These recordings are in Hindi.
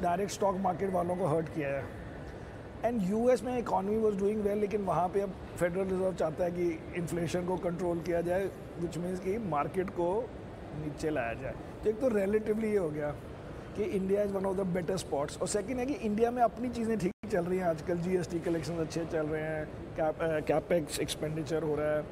डायरेक्ट स्टॉक मार्केट वालों को हर्ट किया है। एंड यूएस में इकॉनमी वाज डूइंग वेल, लेकिन वहाँ पे अब फेडरल रिजर्व चाहता है कि इन्फ्लेशन को कंट्रोल किया जाए, विच मीन्स कि मार्केट को नीचे लाया जाए। तो एक तो रिलेटिवली ये हो गया कि India is one of the better spots, और सेकंड है कि इंडिया में अपनी चीज़ें ठीक चल रही हैं आजकल। जीएसटी कलेक्शन अच्छे चल रहे हैं, कैपेक्स एक्सपेंडिचर हो रहा है,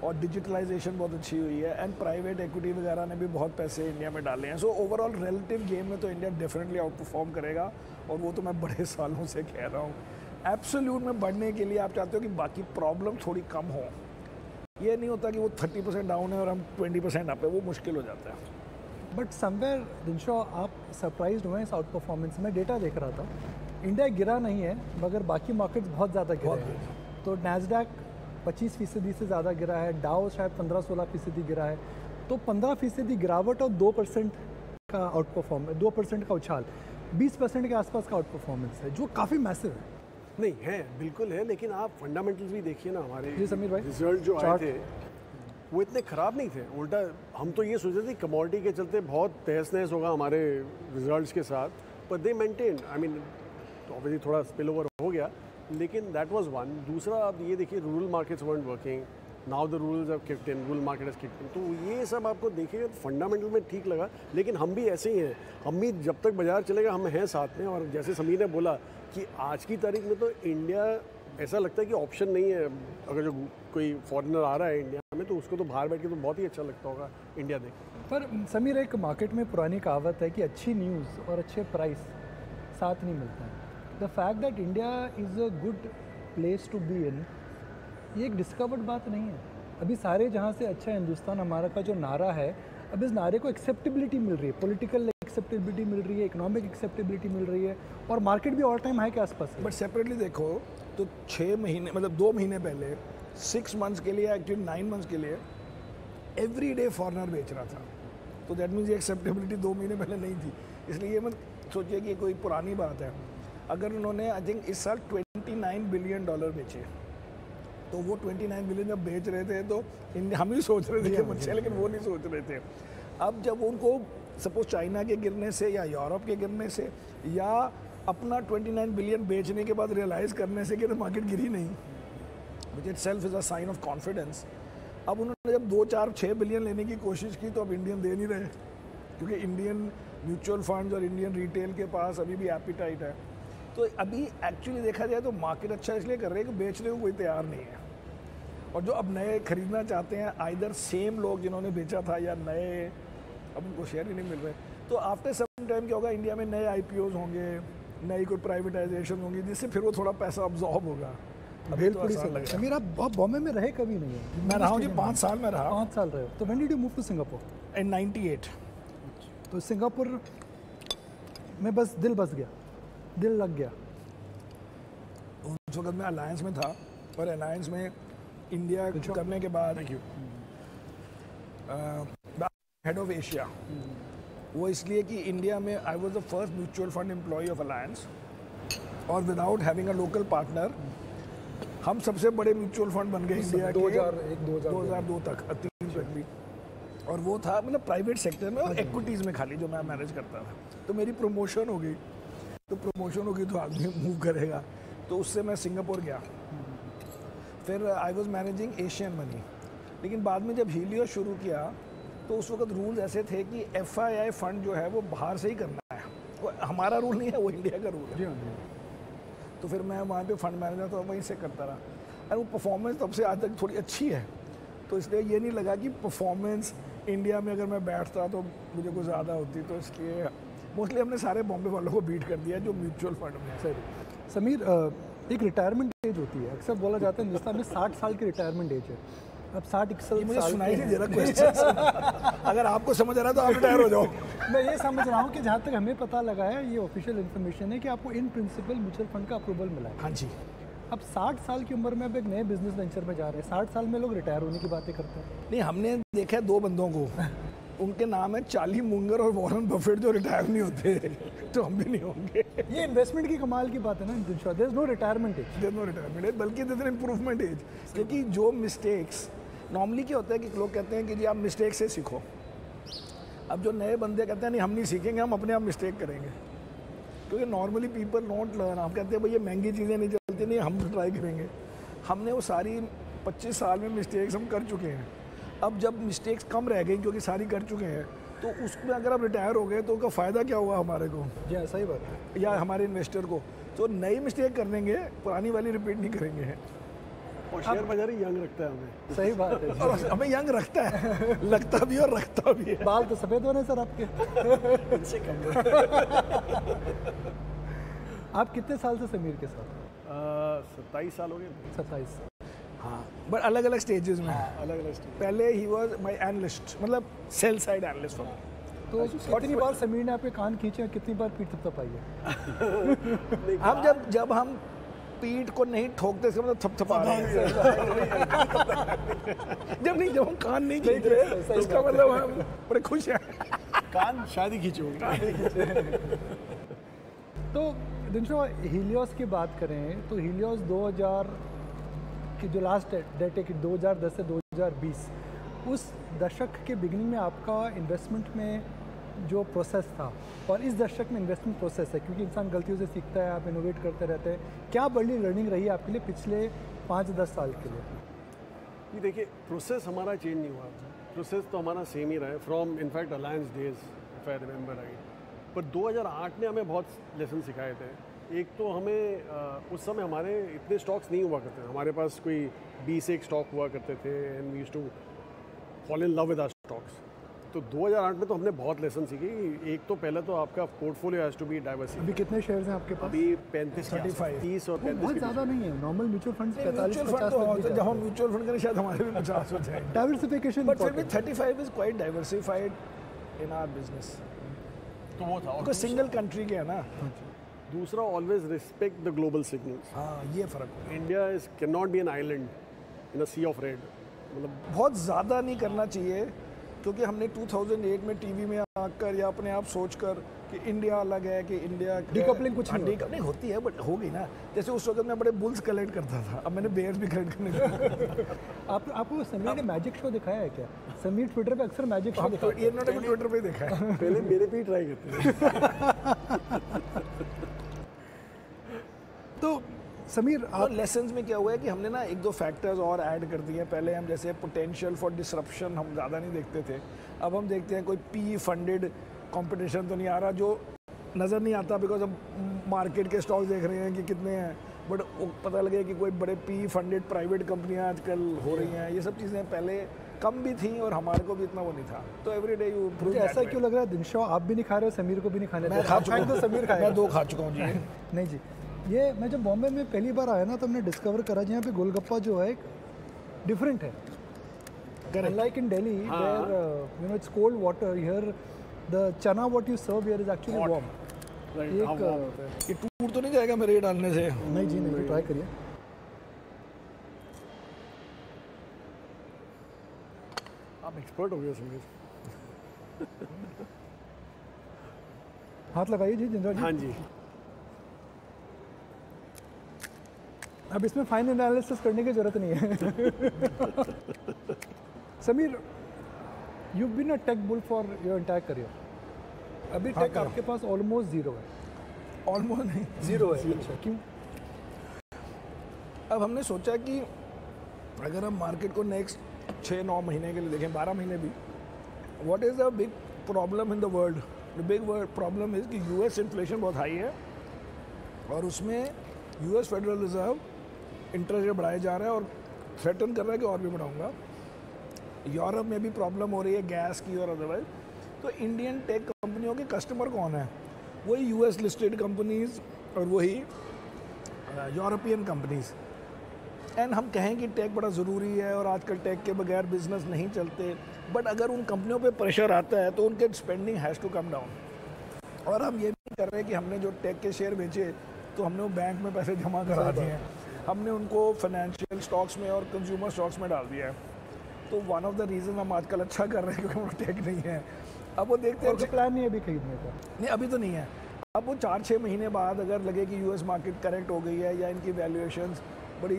और डिजिटलाइजेशन बहुत अच्छी हुई है, एंड प्राइवेट इक्विटी वगैरह ने भी बहुत पैसे इंडिया में डाले हैं। सो ओवरऑल रिलेटिव गेम में तो इंडिया डेफिनेटली आउट परफॉर्म करेगा, और वो तो मैं बड़े सालों से कह रहा हूँ। एब्सोल्यूट में बढ़ने के लिए आप चाहते हो कि बाकी प्रॉब्लम थोड़ी कम हो, ये नहीं होता कि वो 30% डाउन है और हम 20% अप है, वो मुश्किल हो जाता है। बट समवेयर दिनशो आप सरप्राइज हुए इस आउट परफॉर्मेंस में। डेटा देख रहा था, इंडिया गिरा नहीं है मगर बाकी मार्केट्स बहुत ज़्यादा गिरे हैं। तो नैस्डैक 25% से ज़्यादा गिरा है, डाउ शायद 15-16% गिरा है। तो 15% गिरावट और 2% का आउट परफॉर्मेंस, 2% का उछाल, 20% के आसपास का आउट परफॉर्मेंस है, जो काफ़ी मैसिव है। नहीं है, बिल्कुल है, लेकिन आप फंडामेंटल्स भी देखिए ना। हमारे जी समीर भाई, रिजल्ट जो आए थे वो इतने ख़राब नहीं थे। उल्टा हम तो ये सोच रहे थे कमोडिटी के चलते बहुत तहस नहस होगा हमारे रिजल्ट्स के साथ, पर दे मेंटेन। आई मीन ऑब्वियसली थोड़ा स्पिल ओवर हो गया, लेकिन दैट वाज वन। दूसरा आप ये देखिए, rural markets weren't working, now the rulers have kicked in, rural market has kicked in. तो ये सब आपको देखिएगा तो फंडामेंटल में ठीक लगा, लेकिन हम भी ऐसे ही हैं। हम भी जब तक बाजार चलेगा हम हैं साथ में। और जैसे समीर ने बोला कि आज की तारीख में तो इंडिया ऐसा लगता है कि ऑप्शन नहीं है। अगर जो कोई फॉरेनर आ रहा है इंडिया में तो उसको तो बाहर बैठ के तो बहुत ही अच्छा लगता होगा इंडिया देख। पर समीर, एक मार्केट में पुरानी कहावत है कि अच्छी न्यूज़ और अच्छे प्राइस साथ नहीं मिलते हैं। The fact that India is a good place to be in, ये एक डिस्कवर्ड बात नहीं है। अभी सारे जहाँ से अच्छा हिंदुस्तान हमारा का जो नारा है, अब इस नारे को एक्सेप्टेबिलिटी मिल रही है, पॉलिटिकल एक्सेप्टेबिलिटी मिल रही है, इकोनॉमिक एक्सेप्टेबिलिटी मिल रही है, और मार्केट भी ऑल टाइम हाई के आसपास है। बट सेपरेटली देखो तो 6 महीने मतलब 2 महीने पहले 6 मंथ्स के लिए, एक्चुअली 9 मंथ्स के लिए एवरी डे फॉरनर बेच रहा था। तो दैट मीन्स ये एक्सेप्टेबिलिटी 2 महीने पहले नहीं थी। इसलिए ये मत सोचिए कि कोई पुरानी बात है। अगर उन्होंने आई थिंक इस साल $29 बिलियन बेचे, तो वो 29 बिलियन जब बेच रहे थे तो हम ही सोच रहे थे कि मुझसे, लेकिन वो नहीं सोच रहे थे। अब जब उनको सपोज चाइना के गिरने से या यूरोप के गिरने से या अपना 29 बिलियन बेचने के बाद रियलाइज़ करने से कि मार्केट गिरी नहीं, which itself is a sign of confidence. अब उन्होंने जब 2, 4, 6 बिलियन लेने की कोशिश की तो अब इंडियन दे नहीं रहे, क्योंकि इंडियन म्यूचुअल फंड्स और इंडियन रिटेल के पास अभी भी एपिटाइट है। तो अभी एक्चुअली देखा जाए तो मार्केट अच्छा इसलिए कर रहे हैं कि बेचने को कोई तैयार नहीं है। और जो अब नए खरीदना चाहते हैं, आइदर सेम लोग जिन्होंने बेचा था या नए, अब उनको शेयर ही नहीं मिल रहे। तो आफ्टर सम टाइम क्या होगा, इंडिया में नए IPOs होंगे, नई कोई प्राइवेटाइजेशन होगी, जिससे फिर वो थोड़ा पैसा अब्जॉर्ब होगा। समीर, आप बॉम्बे में रहे कभी नहीं है? मैं रहा हूँ जी, 5 साल में रहा। 5 साल रहे हो। तो when did you move to Singapore? In 98। तो सिंगापुर में बस दिल बस गया, दिल लग गया। उस वक्त मैं अलायंस में था, और अलायंस में इंडिया करने के बाद हेड ऑफ एशिया, वो इसलिए कि इंडिया में I was the first mutual fund employee of Alliance, और without having a local partner हम सबसे बड़े म्यूचुअल फंड बन गए इंडिया के 2002 तक, 3 तक भी। और वो था मतलब प्राइवेट सेक्टर में और इक्विटीज़ में खाली, जो मैं मैनेज करता था। तो मेरी प्रमोशन हो गई, तो प्रमोशन होगी तो आदमी मूव करेगा, तो उससे मैं सिंगापुर गया। फिर I was managing Asian money. लेकिन बाद में जब हीलियोस शुरू किया तो उस वक्त रूल्स ऐसे थे कि FII फंड जो है वो बाहर से ही करना है, वो हमारा रूल नहीं है, वो इंडिया का रूल है। तो फिर मैं वहाँ पे फंड मैनेजर तो वहीं से करता रहा, और वो परफॉर्मेंस तब से आज तक थोड़ी अच्छी है। तो इसलिए ये नहीं लगा कि परफॉर्मेंस इंडिया में अगर मैं बैठता तो मुझे कुछ ज़्यादा होती, तो इसलिए मोस्टली हमने सारे बॉम्बे वालों को बीट कर दिया जो म्यूचुअल फंड में है। सही। समीर, एक रिटायरमेंट एज होती है, अक्सर बोला जाता है हिंदुस्तान में 60 साल की रिटायरमेंट एज है। अब 60-61 मुझे सुनाई नहीं दे रहा क्वेश्चन। अगर आपको समझ आ रहा है तो आप रिटायर हो जाओ। मैं ये समझ रहा हूँ कि जहाँ तक हमें पता लगा है, ये ऑफिशियल इन्फॉर्मेशन है कि आपको इन प्रिंसिपल म्यूचुअल फंड का अप्रूवल मिला है। हाँ जी। अब 60 साल की उम्र में अब एक नए बिजनेस वेंचर में जा रहे हैं, 60 साल में लोग रिटायर होने की बातें करते हैं। नहीं, हमने देखा है 2 बंदों को, उनके नाम है चार्ली मुंगर और वॉरेन बफेट, जो रिटायर नहीं होते, तो हम भी नहीं होंगे। ये इन्वेस्टमेंट की कमाल की बात है ना, there is no retirement age. There no retirement age, बल्कि देयर इज इम्प्रूवमेंट एज। क्योंकि जो मिस्टेक्स नॉर्मली क्या होता है कि लोग कहते हैं कि जी आप मिस्टेक से सीखो। अब जो नए बंदे कहते हैं नहीं हम नहीं सीखेंगे, हम अपने आप मिस्टेक करेंगे। क्योंकि नॉर्मली पीपल नॉट लर्न, हम कहते हैं भाई ये महंगी चीज़ें नहीं चलती, नहीं हम ट्राई करेंगे। हमने वो सारी 25 साल में मिस्टेक्स हम कर चुके हैं। अब जब मिस्टेक्स कम रह गई क्योंकि सारी कर चुके हैं, तो उसमें अगर आप रिटायर हो गए तो उसका फ़ायदा क्या हुआ हमारे को जी सही बात है। या हमारे इन्वेस्टर को। तो नई मिस्टेक कर देंगे, पुरानी वाली रिपीट नहीं करेंगे। और शेयर बाजार ही यंग रखता है हमें। सही बात है। और हमें यंग रखता है, लगता भी और रखता भी है। बाल तो सफ़ेद होने सर आपके। इनसे कम आप कितने साल से समीर के साथ? 27 साल हो गए। 27। हाँ, बट अलग अलग स्टेजेस में। अलग अलग स्टेज। पहले ही वाज माय एनालिस्ट, मतलब सेल साइड एनालिस्ट फॉर। तो कितनी बार समीर ने आपके कान खींचे और कितनी बार पीठ थपथपाई है? हम जब हम पीठ को नहीं ठोकते इसका मतलब थपथपा रहे हैं। जब हम कान नहीं खींच रहे तो इसका मतलब हम बड़े खुश हैं। कान शायद ही खींचे होंगे। तो दिनशो हीलियोस की बात करें तो हीलियोस 2000 की जो लास्ट डेट है कि 2010 से 2020, उस दशक के बिगिनिंग में आपका इन्वेस्टमेंट में जो प्रोसेस था और इस दशक में इन्वेस्टमेंट प्रोसेस है, क्योंकि इंसान गलतियों से सीखता है, आप इनोवेट करते रहते हैं, क्या बड़ी लर्निंग रही है आपके लिए पिछले 5-10 साल के लिए? ये देखिए, प्रोसेस हमारा चेंज नहीं हुआ। प्रोसेस तो हमारा सेम ही रहा है from in fact alliance days, if I remember right. पर 2008 ने हमें बहुत लेसन सिखाए थे। एक तो हमें उस समय हमारे इतने स्टॉक्स नहीं हुआ करते थे, हमारे पास कोई 20 एक स्टॉक हुआ करते थे and we used to fall in love with our stocks. तो 2008 में तो हमने बहुत लेसन सीखी। एक तो पहले तो आपका portfolio has to be diversified. अभी कितने शेयर्स हैं आपके पास? अभी 35 30 और 35 बहुत ज़्यादा नहीं है। नॉर्मल म्यूचुअल फंड्स 45-50 तो जब हम म्यूचुअल फंड करें शायद हमारे भी 50 हो जाए। डाइवर्सिफिकेशन, बट फिर भी 35 is quite diversified in our business. तो वो था। कोई सिंगल कंट्री के है ना। दूसरा, always respect the global signals. हाँ, ये फ़र्क है। India is can not be an island in a sea of red. मतलब बहुत ज़्यादा नहीं करना चाहिए, क्योंकि हमने 2008 में टीवी में आकर या अपने आप सोचकर कि इंडिया अलग है, कि इंडिया Decoupling कुछ नहीं नहीं होती है, बट हो गई ना। जैसे उस वक्त मैं बड़े बुल्स कलेक्ट करता था, अब मैंने बेयर्स भी कलेक्ट करने लगा। आपको समीर ने मैजिक शो दिखाया है क्या? समीर ट्विटर पे अक्सर मैजिक शो दिखाता है। ये इन्होंने ट्विटर पे देखा है। पहले मेरे पे ही ट्राई करते हैं। तो समीर और लेसन्स में क्या हुआ है कि हमने ना 1-2 फैक्टर्स और ऐड कर दिए हैं। पहले हम जैसे पोटेंशियल फॉर डिसरप्शन हम ज़्यादा नहीं देखते थे, अब हम देखते हैं कोई पी फंडेड कंपटीशन तो नहीं आ रहा, जो नज़र नहीं आता बिकॉज हम मार्केट के स्टॉक देख रहे हैं कि कितने हैं, बट पता लगे कि कोई बड़े पी फंडेड प्राइवेट कंपनियां आजकल हो रही हैं। ये सब चीज़ें पहले कम भी थी और हमारे को भी इतना वो नहीं था। तो एवरी डे यू मुझे ऐसा क्यों लग रहा है दिनशो आप भी नहीं खा रहे हो, समीर को भी नहीं खाने? मैं खा चुका तो समीर खाएगा। मैं 2 खा चुका हूँ जी। नहीं जी, ये मैं जब बॉम्बे में पहली बार आया ना तो हमने डिस्कवर करा यहाँ पे गोलगप्पा जो है डिफरेंट है। Unlike in Delhi, where it's cold water, here the chana what you serve here is actually warm. ये टूट तो नहीं जाएगा मेरे ये डालने से? नहीं जी नहीं, ट्राई करिए। आप एक्सपर्ट हो गए समीर। हाथ लगाइए जी जिंद्रा जी। हाँ जी। अब इसमें फाइन एनालिसिस करने की जरूरत नहीं है। Sameer, you been a tech bull for your entire career. अभी टेक आपके पास ऑलमोस्ट जीरो है। ऑलमोस्ट नहीं, जीरो है। अच्छा, क्यों? अब हमने सोचा कि अगर हम मार्केट को नेक्स्ट 6-9 महीने के लिए देखें, 12 महीने भी, what is the big problem in the world? The big problem is कि यूएस इन्फ्लेशन बहुत हाई है और उसमें US federal reserve interest rate बढ़ाया जा रहा है और थ्रेटन कर रहा है कि और भी बढ़ाऊंगा। यूरोप में भी प्रॉब्लम हो रही है गैस की और अदरवाइज। तो इंडियन टेक कंपनियों के कस्टमर कौन है? वही यूएस लिस्टेड कंपनीज और वही यूरोपियन कंपनीज। एंड हम कहें कि टेक बड़ा ज़रूरी है और आजकल टेक के बगैर बिजनेस नहीं चलते, बट अगर उन कंपनियों पे प्रेशर आता है तो उनके spending has to come down. और हम ये भी कर रहे हैं कि हमने जो टेक के शेयर बेचे तो हमने वो बैंक में पैसे जमा करा दिए हैं, हमने उनको फाइनेंशियल स्टॉक्स में और कंज्यूमर स्टॉक्स में डाल दिया है। तो वन ऑफ द रीज़न हम आजकल अच्छा कर रहे हैं क्योंकि वो टेक नहीं है। अब वो देखते हैं, प्लान नहीं है अभी खरीदने का? नहीं अभी तो नहीं है। अब वो 4-6 महीने बाद अगर लगे कि यूएस मार्केट करेक्ट हो गई है या इनकी वैल्यूएशंस बड़ी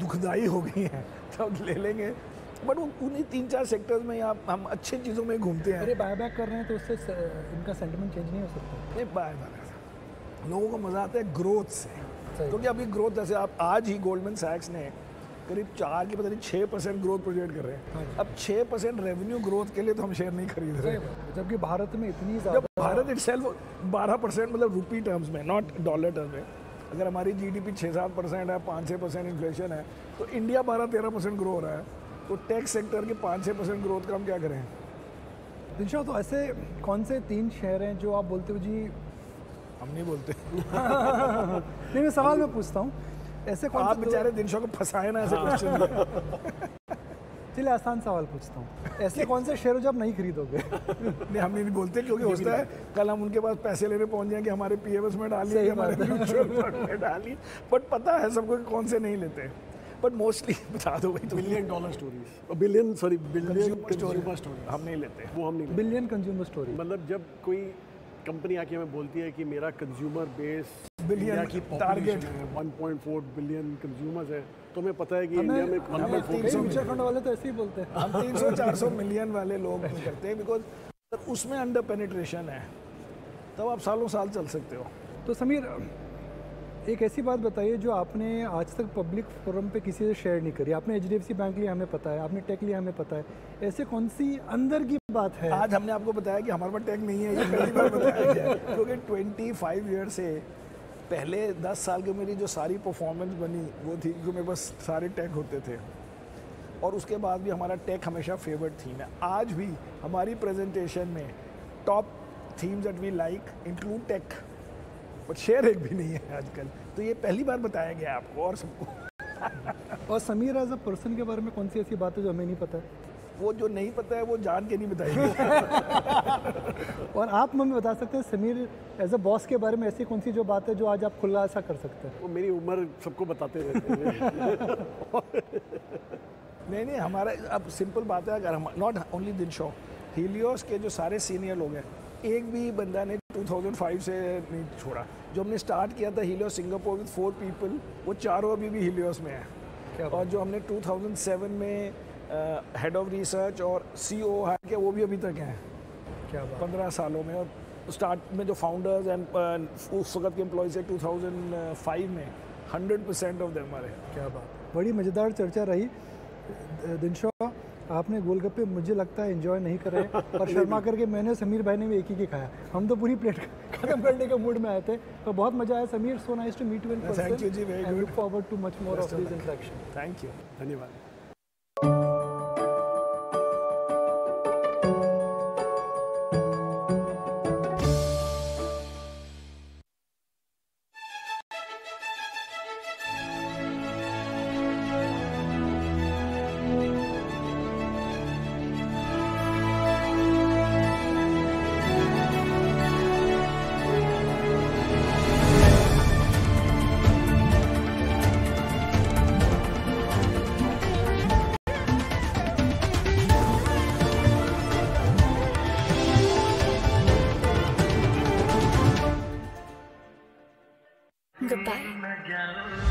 दुखदाई हो गई हैं तब ले लेंगे। बट वो उन्हीं 3-4 सेक्टर्स में हम अच्छी चीज़ों में घूमते हैं। अरे बायबैक कर रहे हैं तो उससे इनका सेंटिमेंट चेंज नहीं हो सकता? नहीं, बायबैक लोगों को मज़ा आता है ग्रोथ से, क्योंकि अभी ग्रोथ जैसे आप आज ही गोल्डमैन सैक्स ने करीब 4 की पता नहीं 6% ग्रोथ प्रोजेक्ट कर रहे हैं। अब 6% रेवेन्यू ग्रोथ के लिए तो हम शेयर नहीं खरीद रहे, जबकि भारत में इतनी जब ज़्यादा भारत इटसेल्फ 12% मतलब रुपी टर्म्स में, नॉट डॉलर टर्म्स में, अगर हमारी जीडीपी 6-7% है, 5-6% इन्फ्लेशन है, तो इंडिया 12-13% ग्रो हो रहा है, तो टेक सेक्टर के 5-6% ग्रोथ का हम क्या करें? दिनशा, तो ऐसे कौन से 3 शहर हैं जो आप बोलते हो जी? हम नहीं बोलते। नहीं, मैं सवाल में पूछता हूँ, ऐसे कौन आप से बेचारे दिनशा को फंसाए ना ऐसे क्वेश्चन। चलिए आसान सवाल पूछता हूँ, ऐसे कौन से शेयर जो आप नहीं खरीदोगे? नहीं, हम नहीं बोलते, क्योंकि होता है कल हम उनके पास पैसे लेने पहुंच जाएंगे, हमारे पीएमएस में डालिए, सही हमारे बात है। म्यूचुअल फंड में डालिए, बट पता है सबको कि कौन से नहीं लेते, बट मोस्टली बता दो भाई, तो billion dollar stories, billion consumer story हम नहीं लेते। वो हम नहीं लेते। बिलियन कंज्यूमर स्टोरी, मतलब जब कोई कंपनी आके हमें बोलती है कि मेरा कंज्यूमर बेस बिलियन इंडिया की टारगेट पॉपुलेशन है, 1.4 बिलियन कंज्यूमर्स है, तो हमें पता है कि हमें इंडिया में हमें 1.4 म्यूचुअल फंड वाले तो ऐसे ही बोलते हैं। हम 300-400 मिलियन वाले लोग नहीं करते, बिकॉज उसमें अंडर पेनिट्रेशन है, तब आप सालों साल चल सकते हो। तो समीर, एक ऐसी बात बताइए जो आपने आज तक पब्लिक फोरम पे किसी से शेयर नहीं करी। आपने HDFC बैंक लिया, हमें पता है, आपने टेक लिया, हमें पता है, ऐसे कौन सी अंदर की बात है? आज हमने आपको बताया कि हमारे पास टेक नहीं है, ये पहली बार बताया गया है, क्योंकि 25 ईयर से पहले 10 साल की मेरी जो सारी परफॉर्मेंस बनी वो थी कि मेरे पास सारे टेक होते थे, और उसके बाद भी हमारा टेक हमेशा फेवरेट थीम है। आज भी हमारी प्रेजेंटेशन में top themes that we like include tech, but share एक भी नहीं है आजकल, तो ये पहली बार बताया गया है आपको और सबको। और समीर एज अ पर्सन के बारे में कौन सी ऐसी बात है जो हमें नहीं पता है? वो जो नहीं पता है वो जान के नहीं बताएगी। और आप हमें बता सकते हैं समीर एज अ बॉस के बारे में ऐसी कौन सी जो बात है जो आज आप खुलासा कर सकते हैं? वो मेरी उम्र सबको बताते रहते हैं। नहीं, हमारा अब सिंपल बात है, अगर हम नॉट ओनली दिनशा, हीलियोस के जो सारे सीनियर लोग हैं, एक भी बंदा ने 2005 से नहीं छोड़ा। जो हमने स्टार्ट किया था हीलियोस सिंगापुर विद 4 पीपल, वो चारों अभी भी हीलियोस में हैं। और जो हमने 2007 में हेड ऑफ रिसर्च और CEO हायर किया, वो भी अभी तक हैं। क्या बात? 15 सालों में। और स्टार्ट में जो फाउंडर्स एंड उस वक्त के एम्प्लॉयज़ है 2005 में 100% ऑफ देम हमारे। क्या बात, बड़ी मज़ेदार चर्चा रही। दिनशा, आपने गोलगप्पे मुझे लगता है एंजॉय नहीं कर रहे, और शर्मा करके मैंने समीर भाई ने भी एक ही खाया। हम तो पूरी प्लेट खत्म करने के मूड में आए थे, तो बहुत मजा आया Sameer. So nice to meet you in person. Thank you ji, very and good. Look forward to much more of this interaction. Thank you, धन्यवाद। Goodbye.